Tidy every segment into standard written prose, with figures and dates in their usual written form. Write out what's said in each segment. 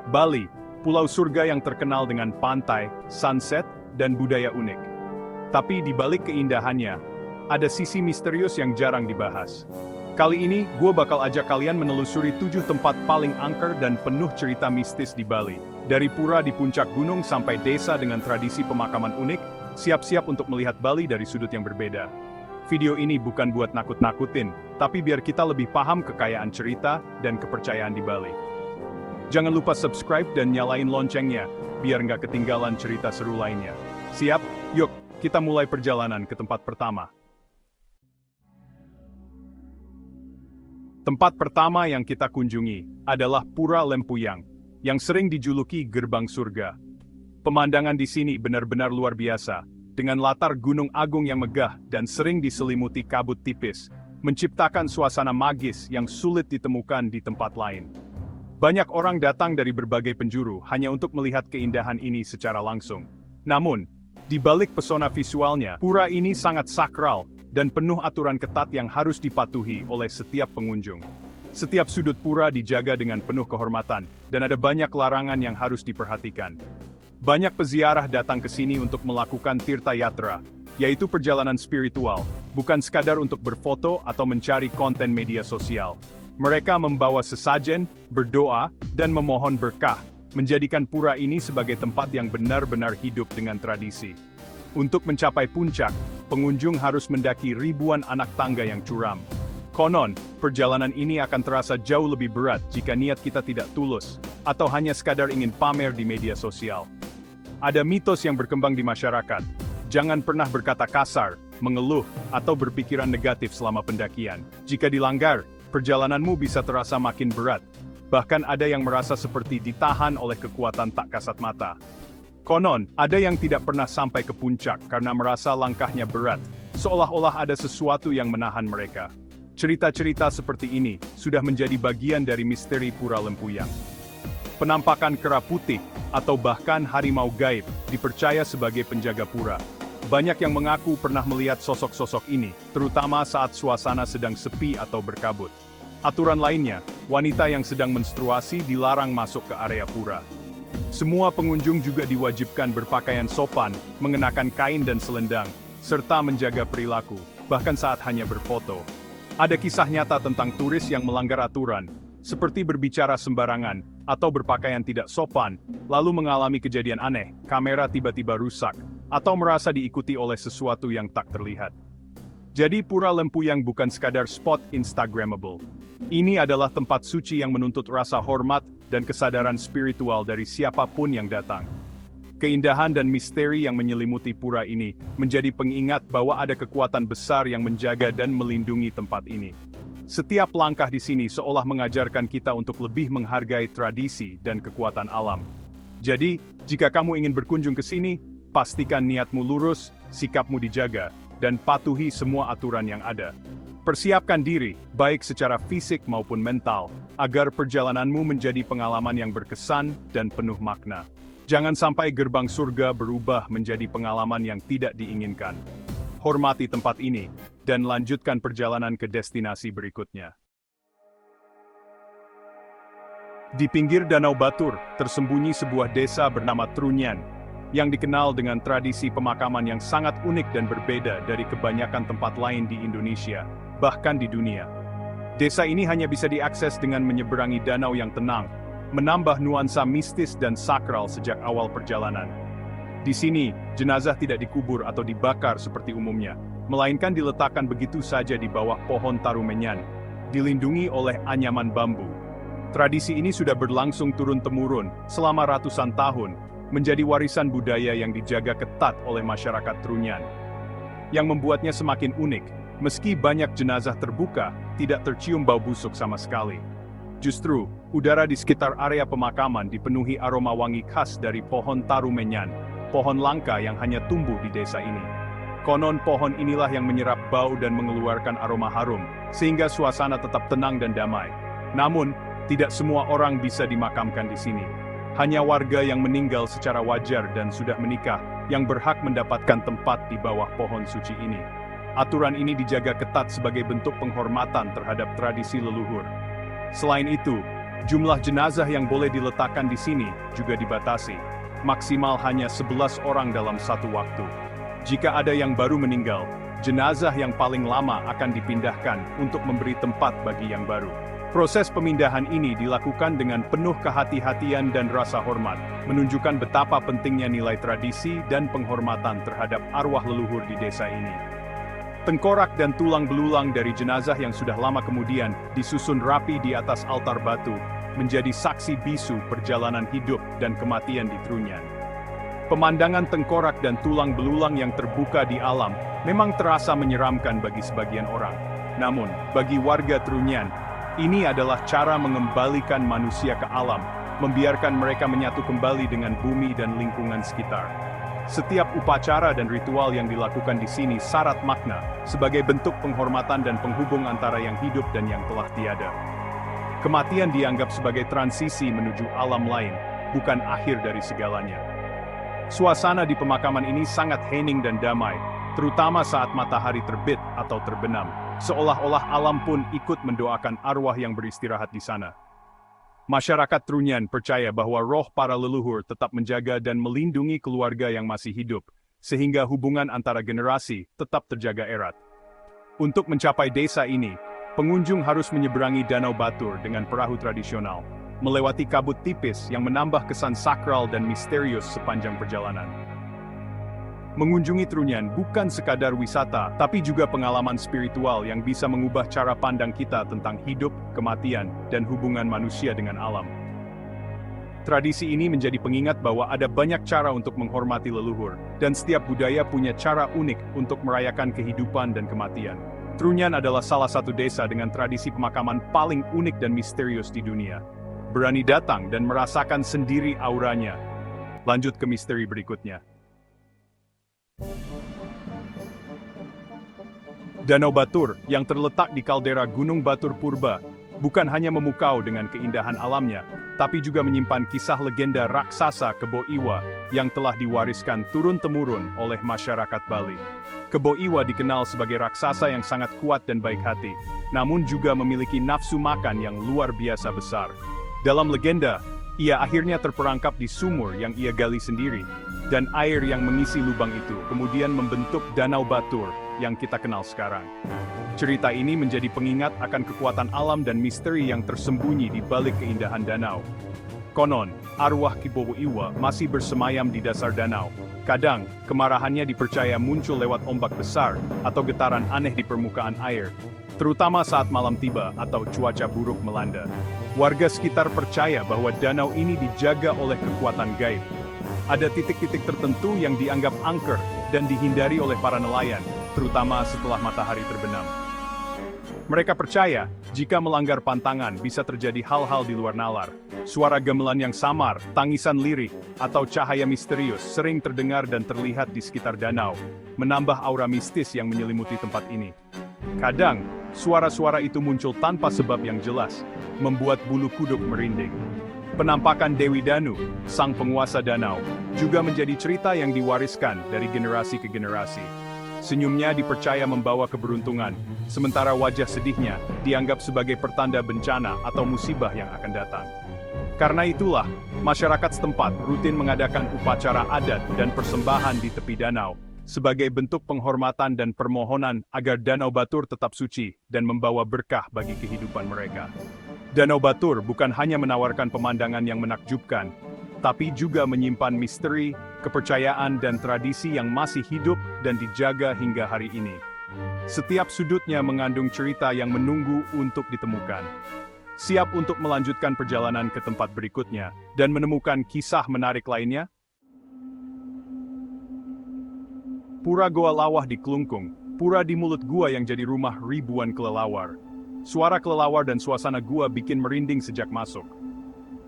Bali, pulau surga yang terkenal dengan pantai, sunset, dan budaya unik. Tapi di balik keindahannya, ada sisi misterius yang jarang dibahas. Kali ini, gue bakal ajak kalian menelusuri 7 tempat paling angker dan penuh cerita mistis di Bali. Dari pura di puncak gunung sampai desa dengan tradisi pemakaman unik, siap-siap untuk melihat Bali dari sudut yang berbeda. Video ini bukan buat nakut-nakutin, tapi biar kita lebih paham kekayaan cerita dan kepercayaan di Bali. Jangan lupa subscribe dan nyalain loncengnya, biar nggak ketinggalan cerita seru lainnya. Siap? Yuk, kita mulai perjalanan ke tempat pertama. Tempat pertama yang kita kunjungi adalah Pura Lempuyang, yang sering dijuluki Gerbang Surga. Pemandangan di sini benar-benar luar biasa, dengan latar Gunung Agung yang megah dan sering diselimuti kabut tipis, menciptakan suasana magis yang sulit ditemukan di tempat lain. Banyak orang datang dari berbagai penjuru hanya untuk melihat keindahan ini secara langsung. Namun, di balik pesona visualnya, pura ini sangat sakral dan penuh aturan ketat yang harus dipatuhi oleh setiap pengunjung. Setiap sudut pura dijaga dengan penuh kehormatan, dan ada banyak larangan yang harus diperhatikan. Banyak peziarah datang ke sini untuk melakukan tirta yatra, yaitu perjalanan spiritual, bukan sekadar untuk berfoto atau mencari konten media sosial. Mereka membawa sesajen, berdoa, dan memohon berkah, menjadikan pura ini sebagai tempat yang benar-benar hidup dengan tradisi. Untuk mencapai puncak, pengunjung harus mendaki ribuan anak tangga yang curam. Konon, perjalanan ini akan terasa jauh lebih berat jika niat kita tidak tulus, atau hanya sekadar ingin pamer di media sosial. Ada mitos yang berkembang di masyarakat. Jangan pernah berkata kasar, mengeluh, atau berpikiran negatif selama pendakian. Jika dilanggar, perjalananmu bisa terasa makin berat. Bahkan ada yang merasa seperti ditahan oleh kekuatan tak kasat mata. Konon, ada yang tidak pernah sampai ke puncak karena merasa langkahnya berat, seolah-olah ada sesuatu yang menahan mereka. Cerita-cerita seperti ini sudah menjadi bagian dari misteri Pura Lempuyang. Penampakan kera putih, atau bahkan harimau gaib, dipercaya sebagai penjaga pura. Banyak yang mengaku pernah melihat sosok-sosok ini, terutama saat suasana sedang sepi atau berkabut. Aturan lainnya, wanita yang sedang menstruasi dilarang masuk ke area pura. Semua pengunjung juga diwajibkan berpakaian sopan, mengenakan kain dan selendang, serta menjaga perilaku, bahkan saat hanya berfoto. Ada kisah nyata tentang turis yang melanggar aturan, seperti berbicara sembarangan, atau berpakaian tidak sopan, lalu mengalami kejadian aneh, kamera tiba-tiba rusak, atau merasa diikuti oleh sesuatu yang tak terlihat. Jadi Pura Lempuyang bukan sekadar spot Instagramable. Ini adalah tempat suci yang menuntut rasa hormat dan kesadaran spiritual dari siapapun yang datang. Keindahan dan misteri yang menyelimuti pura ini menjadi pengingat bahwa ada kekuatan besar yang menjaga dan melindungi tempat ini. Setiap langkah di sini seolah mengajarkan kita untuk lebih menghargai tradisi dan kekuatan alam. Jadi, jika kamu ingin berkunjung ke sini, pastikan niatmu lurus, sikapmu dijaga, dan patuhi semua aturan yang ada. Persiapkan diri, baik secara fisik maupun mental, agar perjalananmu menjadi pengalaman yang berkesan dan penuh makna. Jangan sampai gerbang surga berubah menjadi pengalaman yang tidak diinginkan. Hormati tempat ini, dan lanjutkan perjalanan ke destinasi berikutnya. Di pinggir Danau Batur, tersembunyi sebuah desa bernama Trunyan, yang dikenal dengan tradisi pemakaman yang sangat unik dan berbeda dari kebanyakan tempat lain di Indonesia, bahkan di dunia. Desa ini hanya bisa diakses dengan menyeberangi danau yang tenang, menambah nuansa mistis dan sakral sejak awal perjalanan. Di sini, jenazah tidak dikubur atau dibakar seperti umumnya, melainkan diletakkan begitu saja di bawah pohon tarumenyan, dilindungi oleh anyaman bambu. Tradisi ini sudah berlangsung turun-temurun selama ratusan tahun, menjadi warisan budaya yang dijaga ketat oleh masyarakat Trunyan. Yang membuatnya semakin unik, meski banyak jenazah terbuka, tidak tercium bau busuk sama sekali. Justru, udara di sekitar area pemakaman dipenuhi aroma wangi khas dari pohon tarumenyan, pohon langka yang hanya tumbuh di desa ini. Konon pohon inilah yang menyerap bau dan mengeluarkan aroma harum, sehingga suasana tetap tenang dan damai. Namun, tidak semua orang bisa dimakamkan di sini. Hanya warga yang meninggal secara wajar dan sudah menikah, yang berhak mendapatkan tempat di bawah pohon suci ini. Aturan ini dijaga ketat sebagai bentuk penghormatan terhadap tradisi leluhur. Selain itu, Jumlah jenazah yang boleh diletakkan di sini juga dibatasi. Maksimal hanya 11 orang dalam satu waktu. Jika ada yang baru meninggal, jenazah yang paling lama akan dipindahkan untuk memberi tempat bagi yang baru. Proses pemindahan ini dilakukan dengan penuh kehati-hatian dan rasa hormat, menunjukkan betapa pentingnya nilai tradisi dan penghormatan terhadap arwah leluhur di desa ini. Tengkorak dan tulang belulang dari jenazah yang sudah lama kemudian disusun rapi di atas altar batu, menjadi saksi bisu perjalanan hidup dan kematian di Trunyan. Pemandangan tengkorak dan tulang belulang yang terbuka di alam memang terasa menyeramkan bagi sebagian orang. Namun, bagi warga Trunyan, ini adalah cara mengembalikan manusia ke alam, membiarkan mereka menyatu kembali dengan bumi dan lingkungan sekitar. Setiap upacara dan ritual yang dilakukan di sini syarat makna, sebagai bentuk penghormatan dan penghubung antara yang hidup dan yang telah tiada. Kematian dianggap sebagai transisi menuju alam lain, bukan akhir dari segalanya. Suasana di pemakaman ini sangat hening dan damai, terutama saat matahari terbit atau terbenam, seolah-olah alam pun ikut mendoakan arwah yang beristirahat di sana. Masyarakat Trunyan percaya bahwa roh para leluhur tetap menjaga dan melindungi keluarga yang masih hidup, sehingga hubungan antara generasi tetap terjaga erat. Untuk mencapai desa ini, pengunjung harus menyeberangi Danau Batur dengan perahu tradisional, melewati kabut tipis yang menambah kesan sakral dan misterius sepanjang perjalanan. Mengunjungi Trunyan bukan sekadar wisata, tapi juga pengalaman spiritual yang bisa mengubah cara pandang kita tentang hidup, kematian, dan hubungan manusia dengan alam. Tradisi ini menjadi pengingat bahwa ada banyak cara untuk menghormati leluhur, dan setiap budaya punya cara unik untuk merayakan kehidupan dan kematian. Trunyan adalah salah satu desa dengan tradisi pemakaman paling unik dan misterius di dunia. Berani datang dan merasakan sendiri auranya. Lanjut ke misteri berikutnya. Danau Batur, yang terletak di kaldera Gunung Batur Purba, bukan hanya memukau dengan keindahan alamnya, tapi juga menyimpan kisah legenda raksasa Kebo Iwa yang telah diwariskan turun-temurun oleh masyarakat Bali. Kebo Iwa dikenal sebagai raksasa yang sangat kuat dan baik hati, namun juga memiliki nafsu makan yang luar biasa besar. Dalam legenda, ia akhirnya terperangkap di sumur yang ia gali sendiri, dan air yang mengisi lubang itu kemudian membentuk Danau Batur yang kita kenal sekarang. Cerita ini menjadi pengingat akan kekuatan alam dan misteri yang tersembunyi di balik keindahan danau. Konon, arwah Kebo Iwa masih bersemayam di dasar danau. Kadang, kemarahannya dipercaya muncul lewat ombak besar atau getaran aneh di permukaan air, terutama saat malam tiba atau cuaca buruk melanda. Warga sekitar percaya bahwa danau ini dijaga oleh kekuatan gaib. Ada titik-titik tertentu yang dianggap angker dan dihindari oleh para nelayan, terutama setelah matahari terbenam. Mereka percaya, jika melanggar pantangan bisa terjadi hal-hal di luar nalar. Suara gamelan yang samar, tangisan lirih, atau cahaya misterius sering terdengar dan terlihat di sekitar danau, menambah aura mistis yang menyelimuti tempat ini. Kadang, suara-suara itu muncul tanpa sebab yang jelas, membuat bulu kuduk merinding. Penampakan Dewi Danu, sang penguasa danau, juga menjadi cerita yang diwariskan dari generasi ke generasi. Senyumnya dipercaya membawa keberuntungan, sementara wajah sedihnya dianggap sebagai pertanda bencana atau musibah yang akan datang. Karena itulah, masyarakat setempat rutin mengadakan upacara adat dan persembahan di tepi danau, sebagai bentuk penghormatan dan permohonan agar Danau Batur tetap suci dan membawa berkah bagi kehidupan mereka. Danau Batur bukan hanya menawarkan pemandangan yang menakjubkan, tapi juga menyimpan misteri, kepercayaan dan tradisi yang masih hidup dan dijaga hingga hari ini. Setiap sudutnya mengandung cerita yang menunggu untuk ditemukan. Siap untuk melanjutkan perjalanan ke tempat berikutnya dan menemukan kisah menarik lainnya? Pura Goa Lawah di Klungkung, pura di mulut gua yang jadi rumah ribuan kelelawar. Suara kelelawar dan suasana gua bikin merinding sejak masuk.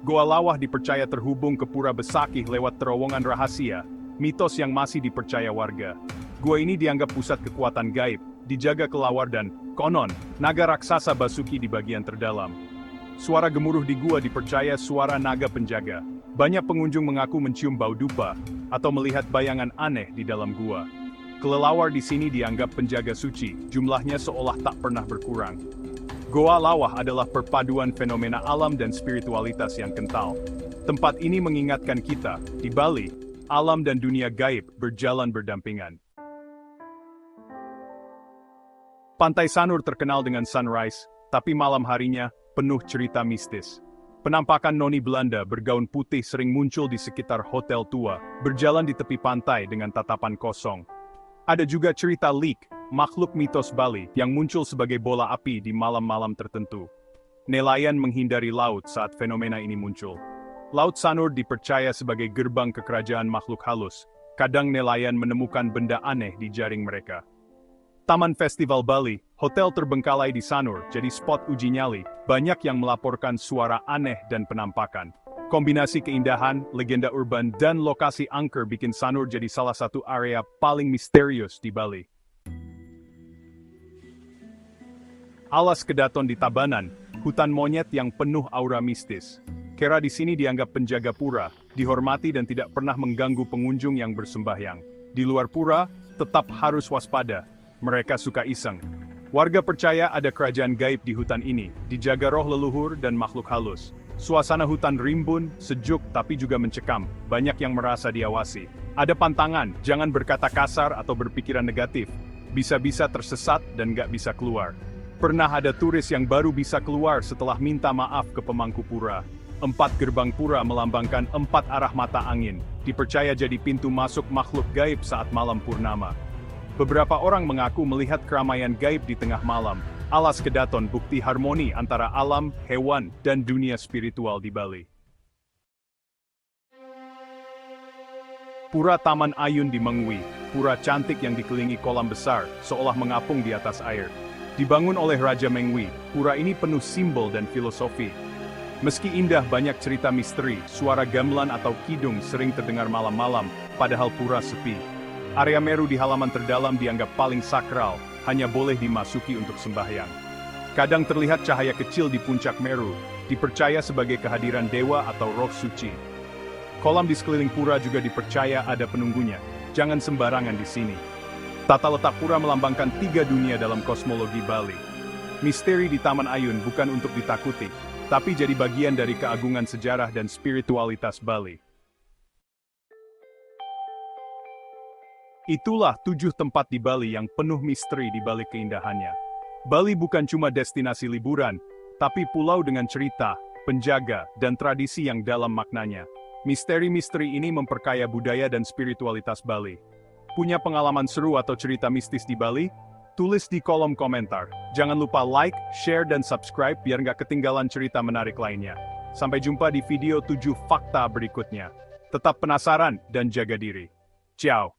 Goa Lawah dipercaya terhubung ke Pura Besakih lewat terowongan rahasia, mitos yang masih dipercaya warga. Gua ini dianggap pusat kekuatan gaib, dijaga kelawar dan, konon, naga raksasa Basuki di bagian terdalam. Suara gemuruh di gua dipercaya suara naga penjaga. Banyak pengunjung mengaku mencium bau dupa, atau melihat bayangan aneh di dalam gua. Kelelawar di sini dianggap penjaga suci, jumlahnya seolah tak pernah berkurang. Goa Lawah adalah perpaduan fenomena alam dan spiritualitas yang kental. Tempat ini mengingatkan kita, di Bali, alam dan dunia gaib berjalan berdampingan. Pantai Sanur terkenal dengan sunrise, tapi malam harinya penuh cerita mistis. Penampakan noni Belanda bergaun putih sering muncul di sekitar hotel tua, berjalan di tepi pantai dengan tatapan kosong. Ada juga cerita Lik, makhluk mitos Bali yang muncul sebagai bola api di malam-malam tertentu. Nelayan menghindari laut saat fenomena ini muncul. Laut Sanur dipercaya sebagai gerbang ke kerajaan makhluk halus. Kadang nelayan menemukan benda aneh di jaring mereka. Taman Festival Bali, hotel terbengkalai di Sanur, jadi spot uji nyali. Banyak yang melaporkan suara aneh dan penampakan. Kombinasi keindahan, legenda urban, dan lokasi angker bikin Sanur jadi salah satu area paling misterius di Bali. Alas Kedaton di Tabanan, hutan monyet yang penuh aura mistis. Kera di sini dianggap penjaga pura, dihormati dan tidak pernah mengganggu pengunjung yang bersembahyang. Di luar pura, tetap harus waspada. Mereka suka iseng. Warga percaya ada kerajaan gaib di hutan ini, dijaga roh leluhur dan makhluk halus. Suasana hutan rimbun, sejuk tapi juga mencekam, banyak yang merasa diawasi. Ada pantangan, jangan berkata kasar atau berpikiran negatif. Bisa-bisa tersesat dan gak bisa keluar. Pernah ada turis yang baru bisa keluar setelah minta maaf ke pemangku pura. 4 gerbang pura melambangkan 4 arah mata angin, dipercaya jadi pintu masuk makhluk gaib saat malam purnama. Beberapa orang mengaku melihat keramaian gaib di tengah malam. Alas Kedaton bukti harmoni antara alam, hewan, dan dunia spiritual di Bali. Pura Taman Ayun di Mengwi, pura cantik yang dikelilingi kolam besar, seolah mengapung di atas air. Dibangun oleh Raja Mengwi, pura ini penuh simbol dan filosofi. Meski indah, banyak cerita misteri, suara gamelan atau kidung sering terdengar malam-malam, padahal pura sepi. Area Meru di halaman terdalam dianggap paling sakral, hanya boleh dimasuki untuk sembahyang. Kadang terlihat cahaya kecil di puncak Meru, dipercaya sebagai kehadiran dewa atau roh suci. Kolam di sekeliling pura juga dipercaya ada penunggunya, jangan sembarangan di sini. Tata letak pura melambangkan 3 dunia dalam kosmologi Bali. Misteri di Taman Ayun bukan untuk ditakuti, tapi jadi bagian dari keagungan sejarah dan spiritualitas Bali. Itulah 7 tempat di Bali yang penuh misteri di balik keindahannya. Bali bukan cuma destinasi liburan, tapi pulau dengan cerita, penjaga, dan tradisi yang dalam maknanya. Misteri-misteri ini memperkaya budaya dan spiritualitas Bali. Punya pengalaman seru atau cerita mistis di Bali? Tulis di kolom komentar. Jangan lupa like, share, dan subscribe biar nggak ketinggalan cerita menarik lainnya. Sampai jumpa di video 7 fakta berikutnya. Tetap penasaran dan jaga diri. Ciao!